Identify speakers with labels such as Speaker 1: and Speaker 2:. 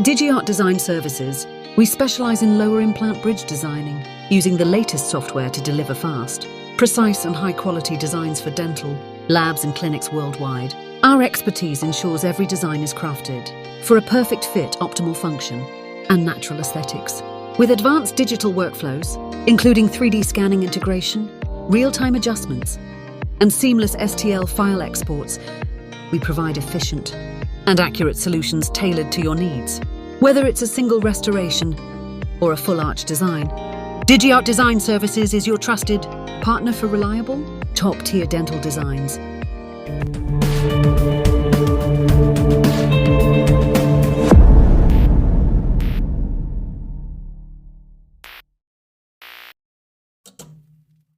Speaker 1: At Digiart Design Services, we specialize in lower implant bridge designing, using the latest software to deliver fast, precise and high-quality designs for dental, labs and clinics worldwide. Our expertise ensures every design is crafted for a perfect fit, optimal function, and natural aesthetics. With advanced digital workflows, including 3D scanning integration, real-time adjustments, and seamless STL file exports, we provide efficient and accurate solutions tailored to your needs. Whether it's a single restoration or a full arch design, Digiart Design Services is your trusted partner for reliable, top-tier dental designs.